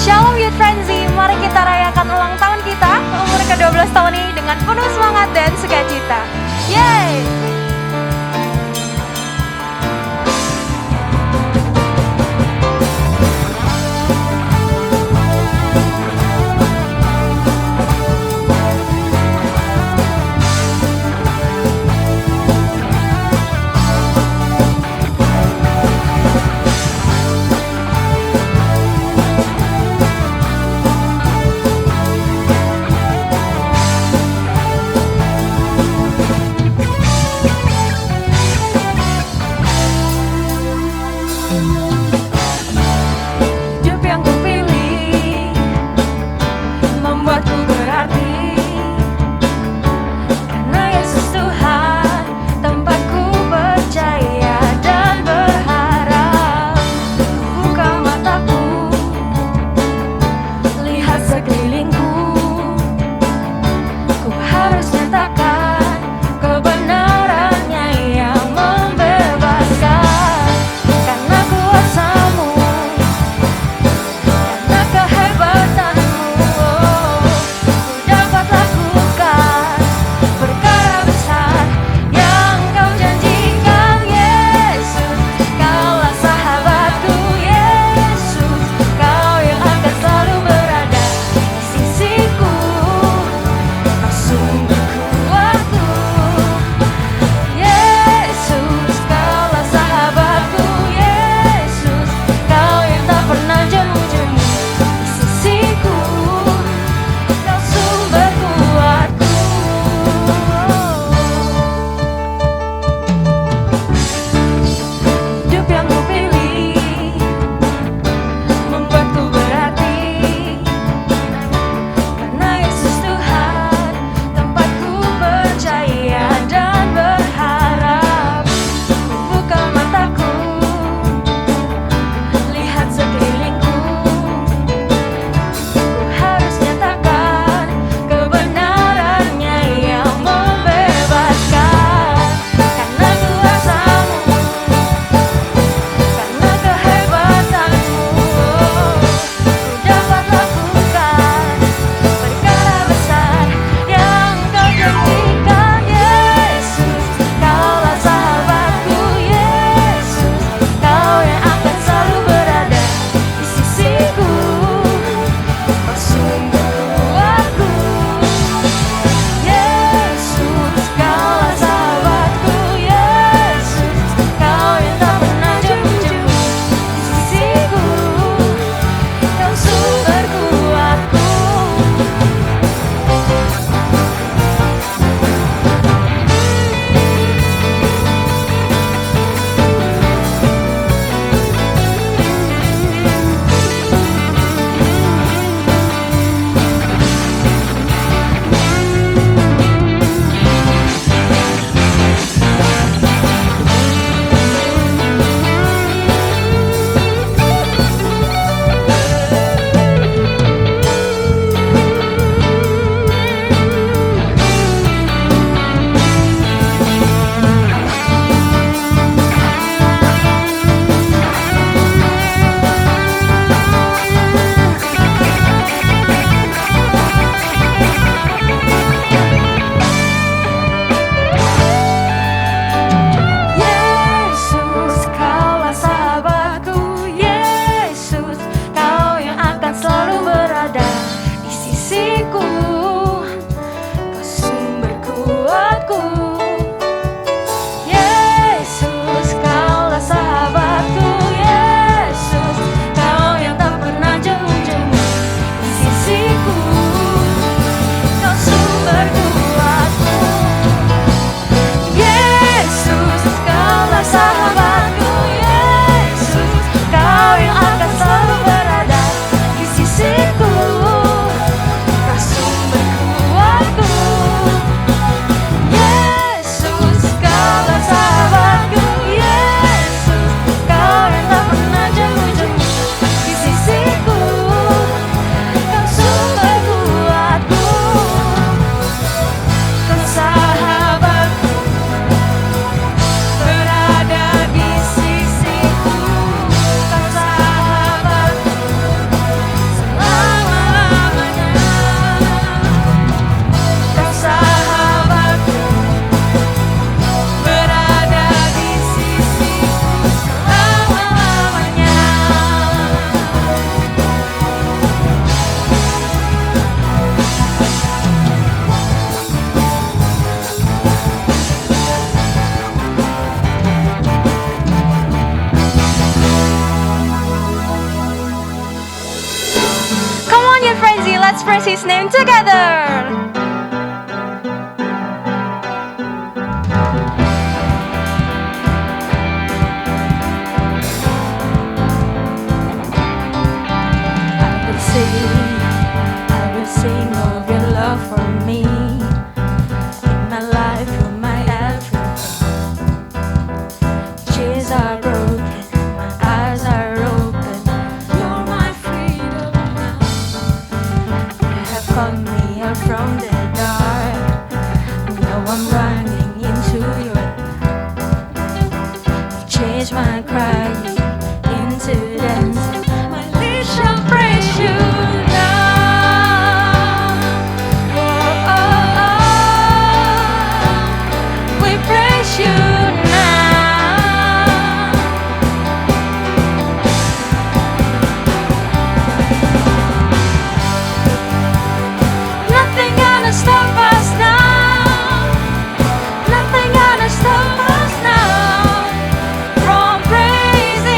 Shalom Youth Frenzy, mari kita rayakan ulang tahun kita umur ke-12 tahun ini dengan penuh semangat dan sukacita. Yeay! praise His name together. I will sing of your love for me. In my life, you're my everything. Chains are broken, my eyes are open. You're my freedom now. You have called me out from the dark. Now I'm running into your love. You changed my crying into dancing. My lips shall praise you now. Oh, oh, oh. We praise you now. Nothing gonna stop us now. Nothing gonna stop us now from praising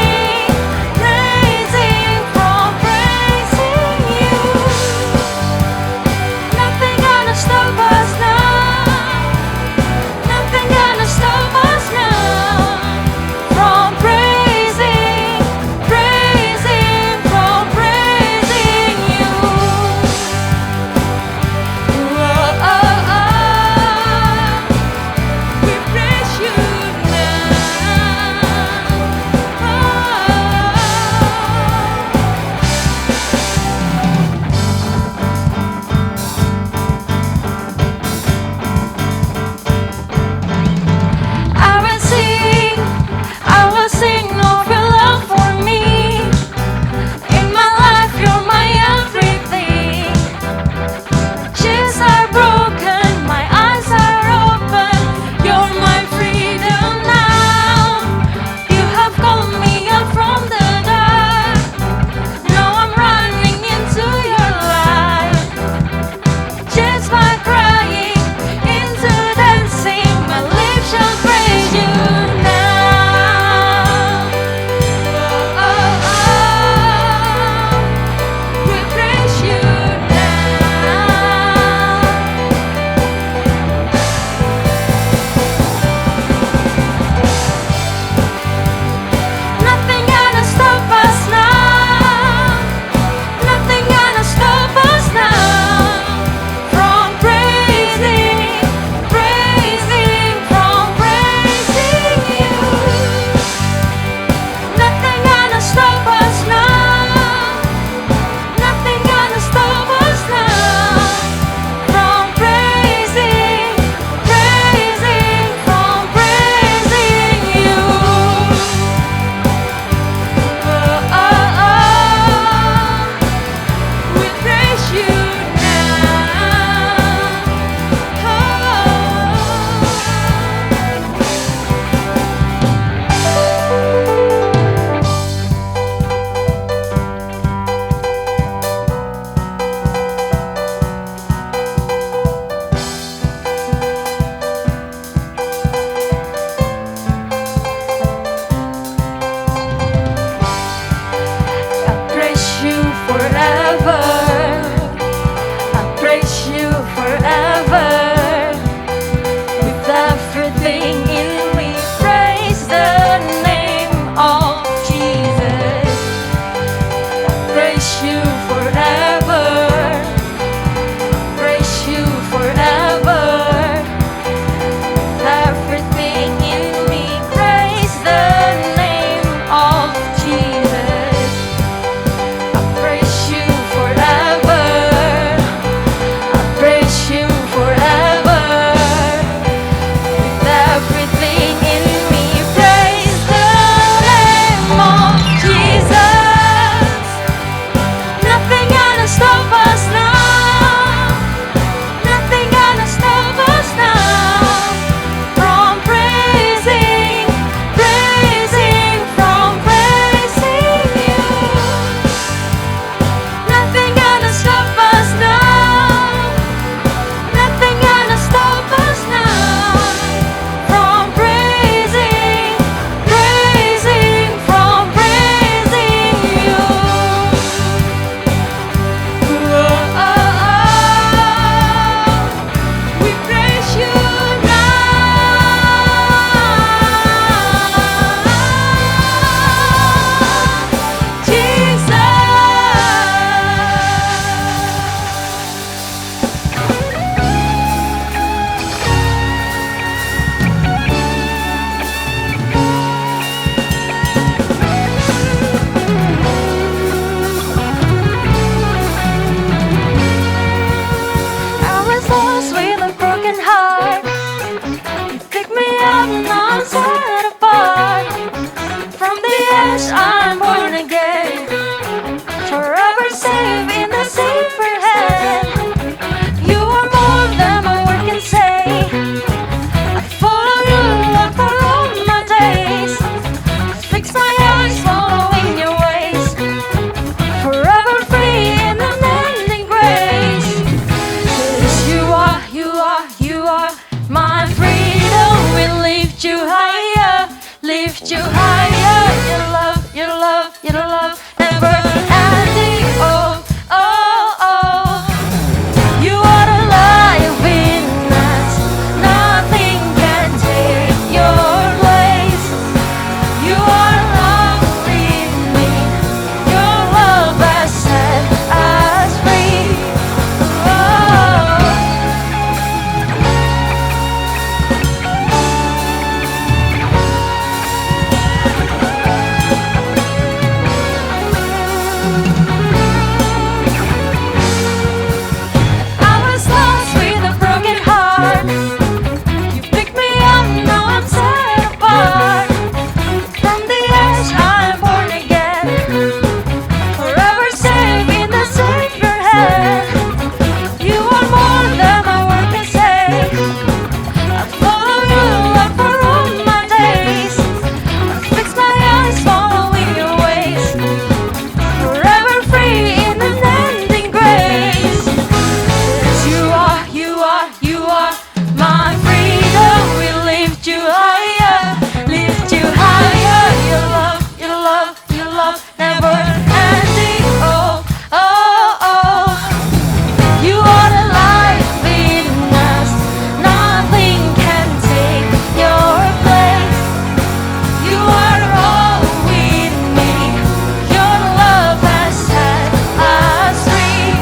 lift you higher. Your love, your love, your love never ending. Oh, oh, oh. You are the life in us. Nothing can take your place. You are love in me. Your love has set us free. Oh. I was lost with a broken heart. You picked me up, now I'm set apart. From the edge, I'm born again. Forever safe in the Savior hand. You are more than my word can say. I follow you like for all my days. I fix my eyes following your ways. Forever free in an ending grace. You are, you are, you are my freedom. We lift you higher, lift you higher. Your love, your love, your love never ending. Oh, oh, oh. You are the life in us. Nothing can take your place. You are all we need. Your love has set us free.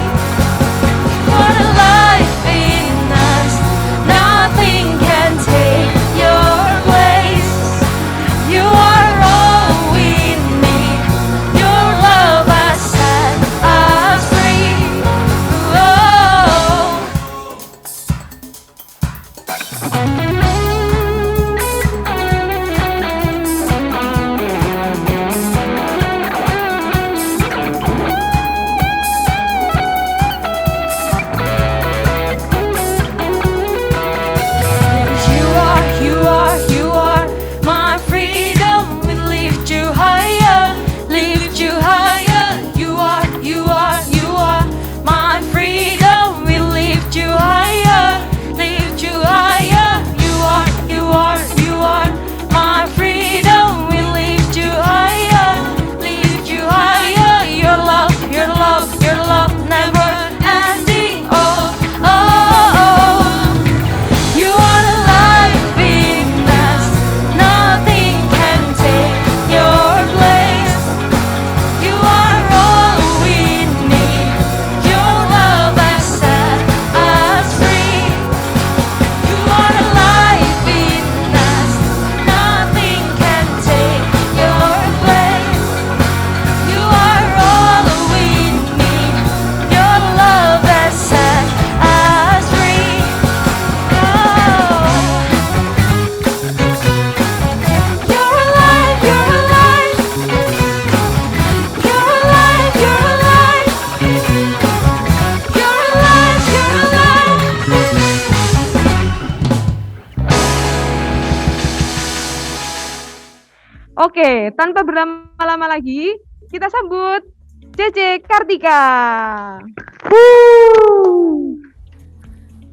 You are the life in us. Nothing can take your place. You are all we need. Your love has set us free. Oh. You are my freedom. We lift you higher, lift you higher. You are my freedom. We lift you higher, lift you higher. You are my freedom. We lift you higher, lift you higher. Your love, your love, your love never ending. Oh, oh, oh. You are the life in us. Nothing can take your place. You are all we need. Your love has set us free. You are the life in us. Nothing can take your place. You are all we need. Your love has set us free. Oh. You're alive, you're alive. You're alive, you're alive. You're alive, you're alive. Oke, tanpa berlama-lama lagi, kita sambut JJ Kartika.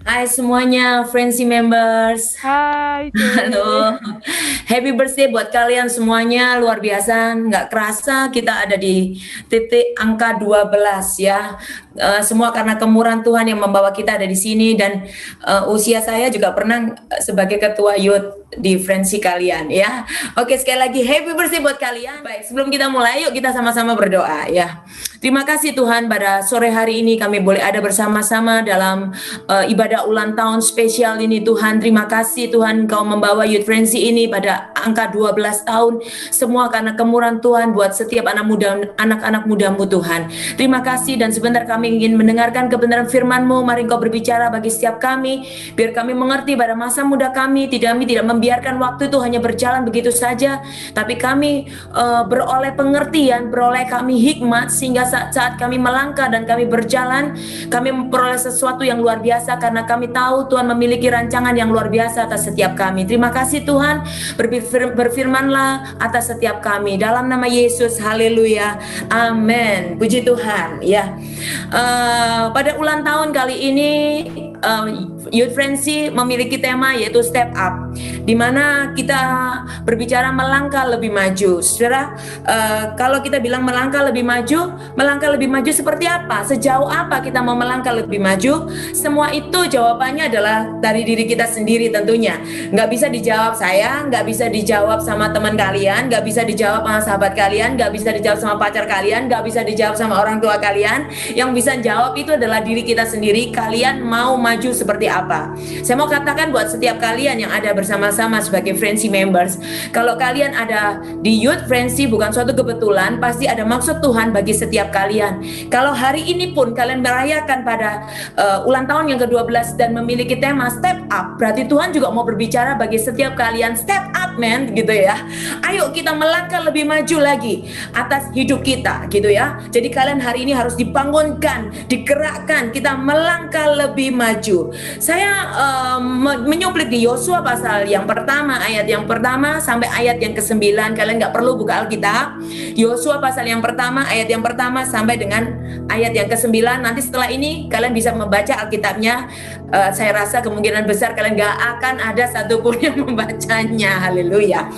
Hai semuanya, Friendly Members. Hai, Halo, happy birthday buat kalian semuanya, luar biasa, nggak kerasa kita ada di titik angka 12 ya. Semua karena kemurahan Tuhan yang membawa kita ada di sini dan usia saya juga pernah sebagai ketua youth di Friendly kalian ya. Oke, sekali lagi happy birthday buat kalian. Baik, sebelum kita mulai yuk kita sama-sama berdoa ya. Terima kasih Tuhan pada sore hari ini kami boleh ada bersama-sama dalam ibadah ulang tahun spesial ini Tuhan. Terima kasih Tuhan Kau membawa Youth Frenzy ini pada angka 12 tahun. Semua karena kemurahan Tuhan buat setiap anak-anak muda-Mu Tuhan. Terima kasih dan sebentar kami ingin mendengarkan kebenaran firman-Mu. Mari Kau berbicara bagi setiap kami. Biar kami mengerti pada masa muda kami tidak membiarkan waktu itu hanya berjalan begitu saja. Tapi kami beroleh pengertian, beroleh kami hikmat sehingga saat kami melangkah dan kami berjalan, kami memperoleh sesuatu yang luar biasa karena kami tahu Tuhan memiliki rancangan yang luar biasa atas setiap kami. Terima kasih Tuhan, berfirmanlah atas setiap kami dalam nama Yesus. Haleluya, amin. Puji Tuhan ya. Pada ulang tahun kali ini Youth Frenzy memiliki tema yaitu Step Up, di mana kita berbicara melangkah lebih maju. Saudara, kalau kita bilang melangkah lebih maju seperti apa? Sejauh apa kita mau melangkah lebih maju? Semua itu jawabannya adalah dari diri kita sendiri tentunya. Nggak bisa dijawab saya, nggak bisa dijawab sama teman kalian, nggak bisa dijawab sama sahabat kalian, nggak bisa dijawab sama pacar kalian, nggak bisa dijawab sama orang tua kalian. Yang bisa jawab itu adalah diri kita sendiri. Kalian mau maju seperti apa? Saya mau katakan buat setiap kalian yang ada bersama-sama sebagai Frenzy members, kalau kalian ada di Youth Frenzy bukan suatu kebetulan, pasti ada maksud Tuhan bagi setiap kalian. Kalau hari ini pun kalian merayakan pada ulang tahun yang ke-12 dan memiliki tema Step Up, berarti Tuhan juga mau berbicara bagi setiap kalian, step up man, gitu ya. Ayo kita melangkah lebih maju lagi atas hidup kita, gitu ya. Jadi kalian hari ini harus dibangunkan, digerakkan, kita melangkah lebih maju. Saya menyuplik di Yosua pasal yang pertama, ayat yang pertama sampai ayat yang ke-9. Kalian nggak perlu buka Alkitab. Yosua pasal yang pertama, ayat yang pertama sampai dengan ayat yang ke-9. Nanti setelah ini kalian bisa membaca Alkitabnya. Saya rasa kemungkinan besar kalian nggak akan ada satupun yang membacanya. Haleluya.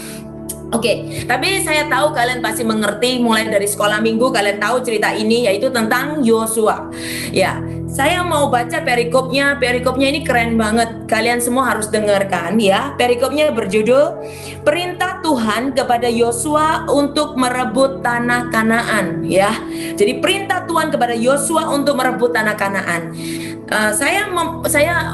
Oke, tapi saya tahu kalian pasti mengerti mulai dari sekolah minggu kalian tahu cerita ini, yaitu tentang Yosua. Ya, saya mau baca perikopnya. Perikopnya ini keren banget. Kalian semua harus dengarkan ya. Perikopnya berjudul Perintah Tuhan kepada Yosua untuk merebut tanah Kanaan ya. Jadi perintah Tuhan kepada Yosua untuk merebut tanah Kanaan. Saya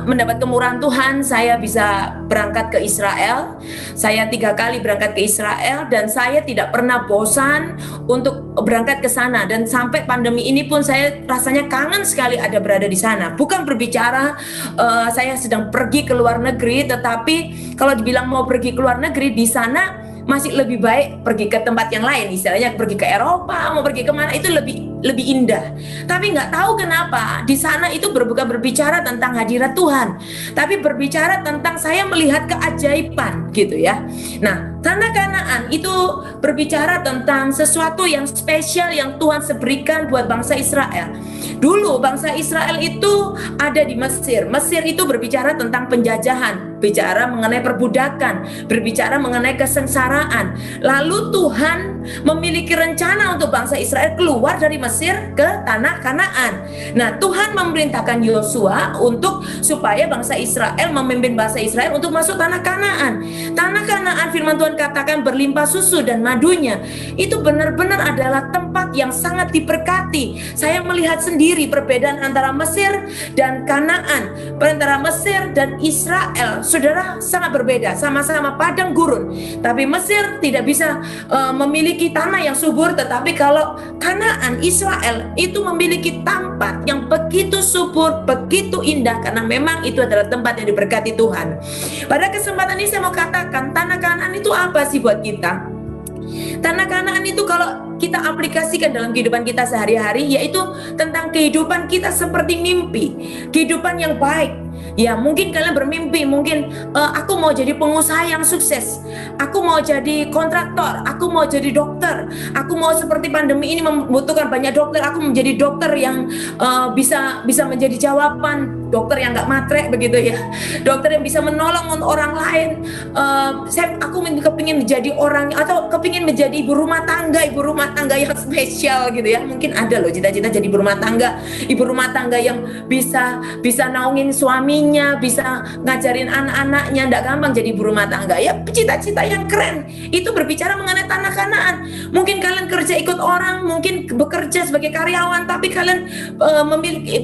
mendapat kemurahan Tuhan, saya bisa berangkat ke Israel. Saya 3 kali berangkat ke Israel dan saya tidak pernah bosan untuk berangkat ke sana. Dan sampai pandemi ini pun saya rasanya kangen sekali ada berada di sana. Bukan berbicara saya sedang pergi ke luar negeri, tetapi kalau dibilang mau pergi ke luar negeri di sana masih lebih baik pergi ke tempat yang lain, istilahnya pergi ke Eropa, mau pergi kemana itu lebih indah. Tapi nggak tahu kenapa di sana itu bukan berbicara tentang hadirat Tuhan, tapi berbicara tentang saya melihat keajaiban gitu ya. Nah, tanah Kanaan itu berbicara tentang sesuatu yang spesial yang Tuhan berikan buat bangsa Israel. Dulu bangsa Israel itu ada di Mesir. Mesir itu berbicara tentang penjajahan, bicara mengenai perbudakan, berbicara mengenai kesengsaraan. Lalu Tuhan memiliki rencana untuk bangsa Israel keluar dari Mesir ke tanah Kanaan. Nah, Tuhan memerintahkan Yosua untuk supaya bangsa Israel memimpin bangsa Israel untuk masuk tanah Kanaan. Tanah Kanaan firman Tuhan katakan berlimpah susu dan madunya. Itu benar-benar adalah tempat yang sangat diberkati. Saya melihat sendiri perbedaan antara Mesir dan Kanaan, antara Mesir dan Israel. Saudara, sangat berbeda, sama-sama padang gurun. Tapi Mesir tidak bisa memiliki tanah yang subur, tetapi kalau Kanaan, Israel itu memiliki tempat yang begitu subur, begitu indah, karena memang itu adalah tempat yang diberkati Tuhan. Pada kesempatan ini saya mau katakan, tanah Kanaan itu apa sih buat kita? Tanah Kanaan itu kalau kita aplikasikan dalam kehidupan kita sehari-hari, yaitu tentang kehidupan kita seperti mimpi, kehidupan yang baik. Ya, mungkin kalian bermimpi, mungkin aku mau jadi pengusaha yang sukses, aku mau jadi kontraktor, aku mau jadi dokter, aku mau seperti pandemi ini membutuhkan banyak dokter, aku menjadi dokter yang bisa menjadi jawaban, dokter yang nggak matre begitu ya, dokter yang bisa menolong orang lain. Aku kepingin menjadi orang atau kepingin menjadi ibu rumah tangga yang spesial gitu ya. Mungkin ada loh cita-cita jadi ibu rumah tangga yang bisa naungin suaminya, bisa ngajarin anak-anaknya. Nggak gampang jadi ibu rumah tangga ya, cita-cita yang keren. Itu berbicara mengenai tanah Kanaan. Mungkin kalian kerja ikut orang, mungkin bekerja sebagai karyawan, tapi kalian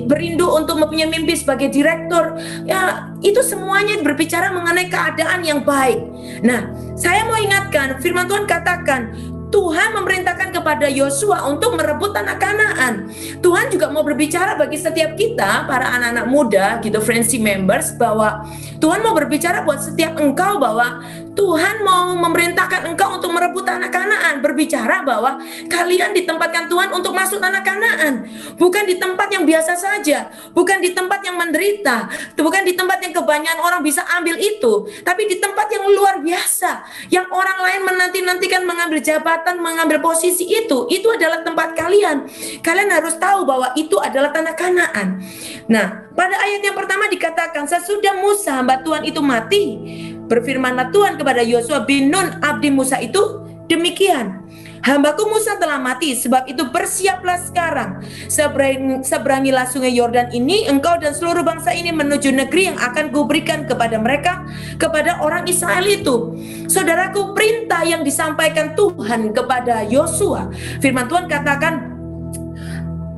berindu untuk mempunyai mimpi sebagai direktur. Ya, itu semuanya berbicara mengenai keadaan yang baik. Nah, saya mau ingatkan, firman Tuhan katakan, Tuhan memerintahkan kepada Yosua untuk merebut tanah Kanaan. Tuhan juga mau berbicara bagi setiap kita, para anak-anak muda gitu, Frenzy members, bahwa Tuhan mau berbicara buat setiap engkau bahwa Tuhan mau memerintahkan engkau untuk merebut tanah Kanaan, berbicara bahwa kalian ditempatkan Tuhan untuk masuk tanah Kanaan, bukan di tempat yang biasa saja, bukan di tempat yang menderita, bukan di tempat yang kebanyakan orang bisa ambil itu, tapi di tempat yang luar biasa, yang orang lain menanti-nantikan mengambil jabatan, mengambil posisi itu adalah tempat kalian. Kalian harus tahu bahwa itu adalah tanah Kanaan. Nah, pada ayat yang pertama dikatakan, sesudah Musa hamba Tuhan itu mati, berfirmanlah Tuhan kepada Yosua bin Nun abdi Musa itu demikian, hambaku Musa telah mati, sebab itu bersiaplah sekarang, seberangilah sungai Yordan ini, engkau dan seluruh bangsa ini menuju negeri yang akan kuberikan kepada mereka, kepada orang Israel itu. Saudaraku, perintah yang disampaikan Tuhan kepada Yosua, firman Tuhan katakan,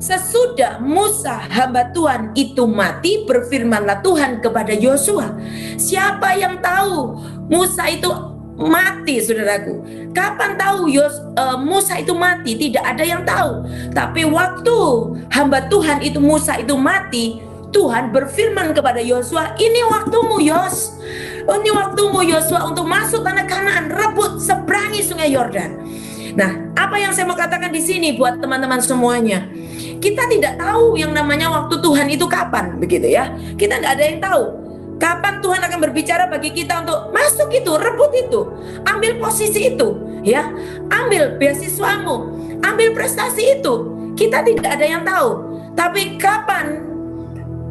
sesudah Musa hamba Tuhan itu mati, berfirmanlah Tuhan kepada Yosua. Siapa yang tahu Musa itu mati, saudaraku? Kapan tahu Musa itu mati? Tidak ada yang tahu. Tapi waktu hamba Tuhan itu Musa itu mati, Tuhan berfirman kepada Yosua, ini waktumu Yos, ini waktumu Yosua untuk masuk tanah Kanaan, rebut, seberangi sungai Yordan. Nah, apa yang saya mau katakan di sini buat teman-teman semuanya, kita tidak tahu yang namanya waktu Tuhan itu kapan, begitu ya. Kita tidak ada yang tahu kapan Tuhan akan berbicara bagi kita untuk masuk itu, rebut itu, ambil posisi itu, ya, ambil beasiswamu, ambil prestasi itu. Kita tidak ada yang tahu. Tapi kapan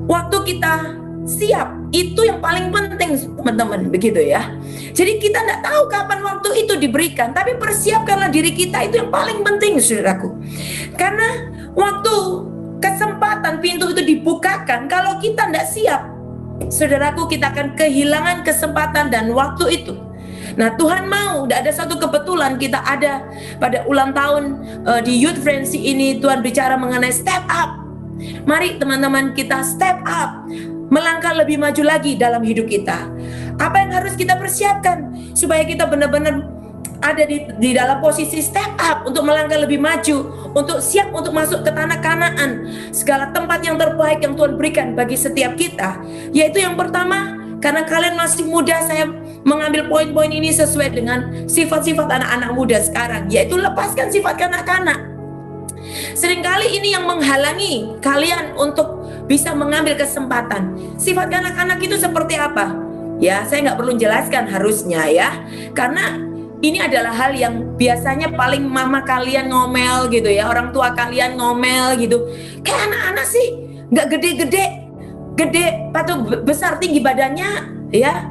waktu kita siap, itu yang paling penting, teman-teman, begitu ya. Jadi kita tidak tahu kapan waktu itu diberikan, tapi persiapkanlah diri kita, itu yang paling penting, saudaraku. Karena waktu kesempatan pintu itu dibukakan, kalau kita tidak siap, saudaraku, kita akan kehilangan kesempatan dan waktu itu. Nah, Tuhan mau, tidak ada satu kebetulan kita ada pada ulang tahun di Youth Frenzy ini, Tuhan bicara mengenai step up. Mari teman-teman kita step up, melangkah lebih maju lagi dalam hidup kita. Apa yang harus kita persiapkan supaya kita benar-benar ada di dalam posisi step up untuk melangkah lebih maju, untuk siap untuk masuk ke tanah Kanaan, segala tempat yang terbaik yang Tuhan berikan bagi setiap kita. Yaitu yang pertama, karena kalian masih muda, saya mengambil poin-poin ini sesuai dengan sifat-sifat anak-anak muda sekarang, yaitu lepaskan sifat kanak-kanak. Seringkali ini yang menghalangi kalian untuk bisa mengambil kesempatan. Sifat kanak-kanak itu seperti apa? Ya, saya nggak perlu jelaskan harusnya ya, karena ini adalah hal yang biasanya paling mama kalian ngomel gitu ya, orang tua kalian ngomel gitu. Kayak anak-anak sih, nggak gede, patut besar tinggi badannya, ya,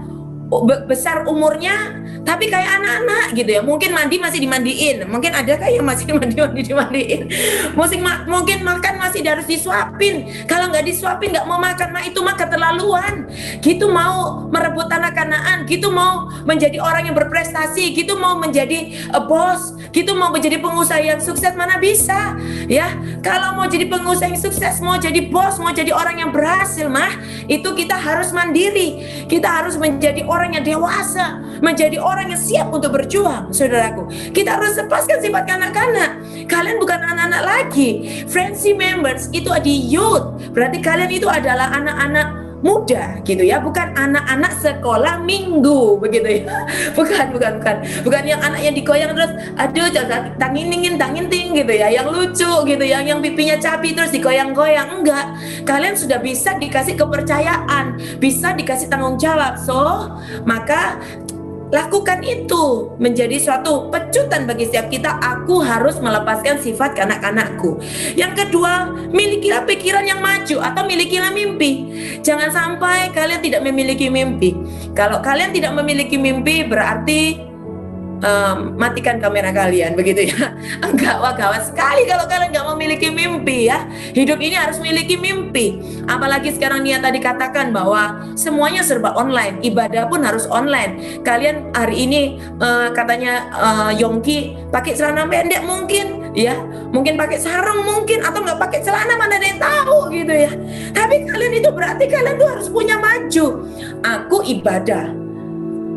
besar umurnya, tapi kayak anak-anak gitu ya. Mungkin mandi masih dimandiin, mungkin ada kayak masih dimandiin. Mungkin makan masih harus disuapin. Kalau nggak disuapin nggak mau makan, itu mah keterlaluan. Gitu mau merebut tanah Kanaan, gitu mau menjadi orang yang berprestasi, gitu mau menjadi bos, gitu mau menjadi pengusaha yang sukses, mana bisa ya. Kalau mau jadi pengusaha yang sukses, mau jadi bos, mau jadi orang yang berhasil mah, itu kita harus mandiri. Kita harus menjadi orang yang dewasa, menjadi orang yang siap untuk berjuang, saudaraku. Kita harus lepaskan sifat kanak-kanak. Kalian bukan anak-anak lagi. Frenzy members itu di youth, berarti kalian itu adalah anak-anak muda gitu ya, bukan anak-anak sekolah minggu begitu ya. Bukan yang anak yang digoyang terus aduh tangin ting gitu ya, yang lucu gitu ya, yang pipinya capi terus digoyang-goyang. Enggak, kalian sudah bisa dikasih kepercayaan, bisa dikasih tanggung jawab. So maka lakukan itu menjadi suatu pecutan bagi setiap kita. Aku harus melepaskan sifat kanak-kanakku. Yang kedua, milikilah pikiran yang maju atau milikilah mimpi. Jangan sampai kalian tidak memiliki mimpi. Kalau kalian tidak memiliki mimpi, berarti matikan kamera kalian begitu ya. Enggak, wah gawat sekali kalau kalian nggak memiliki mimpi ya. Hidup ini harus memiliki mimpi. Apalagi sekarang Nia tadi katakan bahwa semuanya serba online, ibadah pun harus online. Kalian hari ini katanya Yongki pakai celana pendek mungkin ya, mungkin pakai sarung mungkin, atau nggak pakai celana, mana ada yang tahu gitu ya. Tapi kalian itu berarti kalian tuh harus punya maju. Aku ibadah,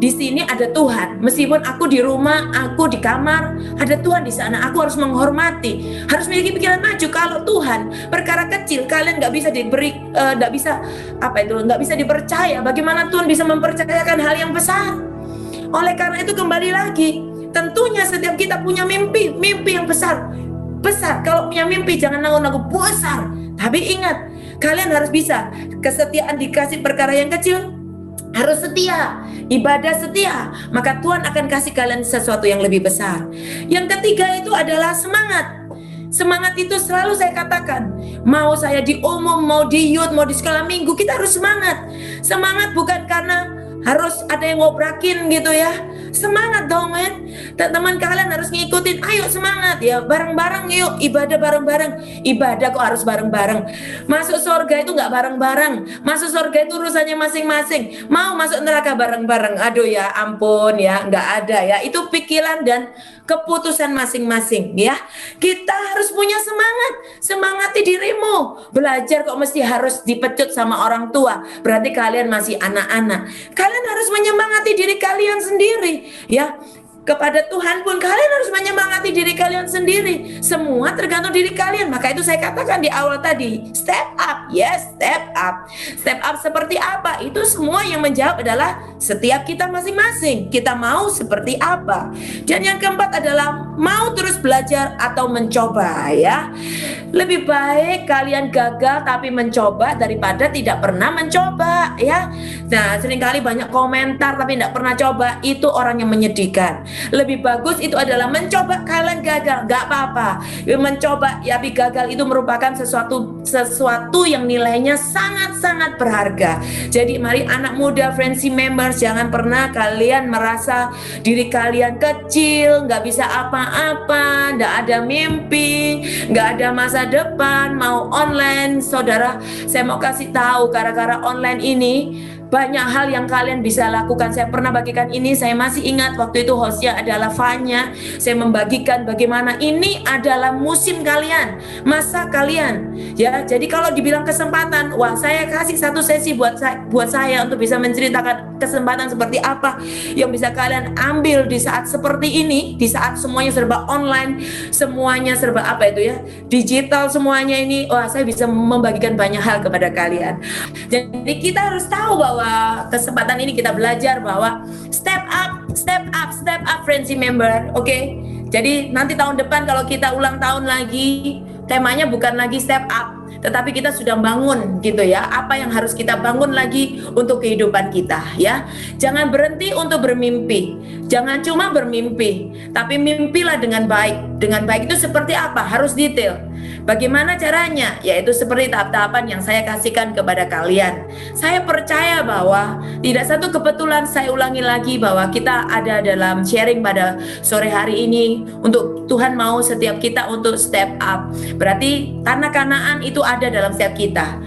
di sini ada Tuhan, meskipun aku di rumah, aku di kamar, ada Tuhan di sana. Aku harus menghormati, harus memiliki pikiran maju. Kalau Tuhan perkara kecil kalian nggak bisa diberi, nggak bisa dipercaya. Bagaimana Tuhan bisa mempercayakan hal yang besar? Oleh karena itu kembali lagi, tentunya setiap kita punya mimpi yang besar. Kalau punya mimpi jangan nanggung-nanggung, besar. Tapi ingat, kalian harus bisa. Kesetiaan dikasih perkara yang kecil, harus setia, ibadah setia, maka Tuhan akan kasih kalian sesuatu yang lebih besar. Yang ketiga itu adalah semangat. Semangat itu selalu saya katakan, mau saya di umum, mau di youth, mau di sekolah minggu, kita harus semangat. Semangat bukan karena harus ada yang ngobrakin gitu ya. Semangat dong men. Teman kalian harus ngikutin. Ayo semangat ya, bareng-bareng yuk, ibadah bareng-bareng. Ibadah kok harus bareng-bareng. Masuk surga itu nggak bareng-bareng. Masuk surga itu urusannya masing-masing. Mau masuk neraka bareng-bareng, aduh ya ampun ya, nggak ada ya. Itu pikiran dan keputusan masing-masing ya. Kita harus punya semangat. Semangati dirimu. Belajar kok mesti harus dipecut sama orang tua. Berarti kalian masih anak-anak. Kalian harus menyemangati diri kalian sendiri ya. Kepada Tuhan pun kalian harus menyemangati diri kalian sendiri. Semua tergantung diri kalian. Maka itu saya katakan di awal tadi, step up. Yes, step up. Step up seperti apa? Itu semua yang menjawab adalah setiap kita masing-masing. Kita mau seperti apa? Dan yang keempat adalah mau terus belajar atau mencoba ya. Lebih baik kalian gagal tapi mencoba daripada tidak pernah mencoba ya. Nah, seringkali banyak komentar tapi tidak pernah coba. Itu orang yang menyedihkan. Lebih bagus itu adalah mencoba, kalian gagal, gak apa-apa. Mencoba ya, tapi gagal itu merupakan sesuatu yang nilainya sangat-sangat berharga. Jadi mari anak muda, Friendship Members, jangan pernah kalian merasa diri kalian kecil, gak bisa apa-apa, gak ada mimpi, gak ada masa depan, mau online. Saudara, saya mau kasih tahu, gara-gara online ini banyak hal yang kalian bisa lakukan. Saya pernah bagikan ini, saya masih ingat waktu itu hostnya adalah Fanya. Saya membagikan bagaimana ini adalah musim kalian, masa kalian ya. Jadi kalau dibilang kesempatan, wah saya kasih satu sesi buat saya untuk bisa menceritakan kesempatan seperti apa yang bisa kalian ambil di saat seperti ini, di saat semuanya serba online, semuanya serba apa itu ya, digital semuanya ini. Wah saya bisa membagikan banyak hal kepada kalian. Jadi kita harus tahu bahwa kesempatan ini kita belajar bahwa step up Friendship Member, oke? Jadi nanti tahun depan kalau kita ulang tahun lagi, temanya bukan lagi step up, tetapi kita sudah bangun gitu ya. Apa yang harus kita bangun lagi untuk kehidupan kita ya. Jangan berhenti untuk bermimpi. Jangan cuma bermimpi, tapi mimpilah dengan baik. Dengan baik itu seperti apa? Harus detail. Bagaimana caranya? Yaitu seperti tahap-tahapan yang saya kasihkan kepada kalian. Saya percaya bahwa tidak satu kebetulan, saya ulangi lagi bahwa kita ada dalam sharing pada sore hari ini untuk Tuhan mau setiap kita untuk step up. Berarti tanah Kanaan itu ada dalam setiap kita.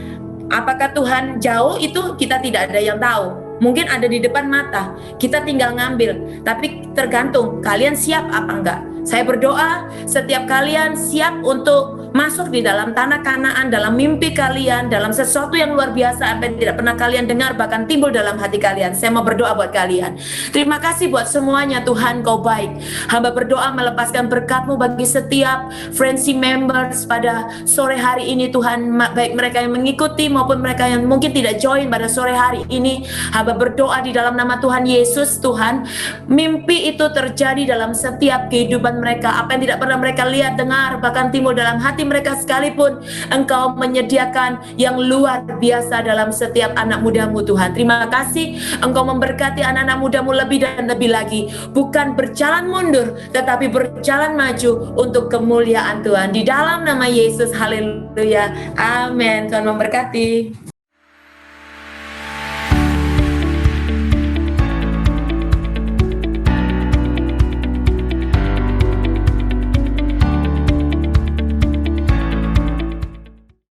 Apakah Tuhan jauh? Itu kita tidak ada yang tahu. Mungkin ada di depan mata, kita tinggal ngambil. Tapi tergantung kalian siap apa enggak. Saya berdoa setiap kalian siap untuk masuk di dalam tanah Kanaan, dalam mimpi kalian, dalam sesuatu yang luar biasa apa yang tidak pernah kalian dengar, bahkan timbul dalam hati kalian. Saya mau berdoa buat kalian. Terima kasih buat semuanya, Tuhan Kau baik. Hamba berdoa melepaskan berkat-Mu bagi setiap Friendship Members pada sore hari ini, Tuhan. Baik mereka yang mengikuti maupun mereka yang mungkin tidak join pada sore hari ini. Hamba berdoa di dalam nama Tuhan Yesus, Tuhan. Mimpi itu terjadi dalam setiap kehidupan mereka. Apa yang tidak pernah mereka lihat, dengar, bahkan timbul dalam hati mereka sekalipun, Engkau menyediakan yang luar biasa dalam setiap anak muda-Mu, Tuhan. Terima kasih Engkau memberkati anak-anak muda-Mu lebih dan lebih lagi. Bukan berjalan mundur, tetapi berjalan maju untuk kemuliaan Tuhan. Di dalam nama Yesus, haleluya, amin. Tuhan memberkati.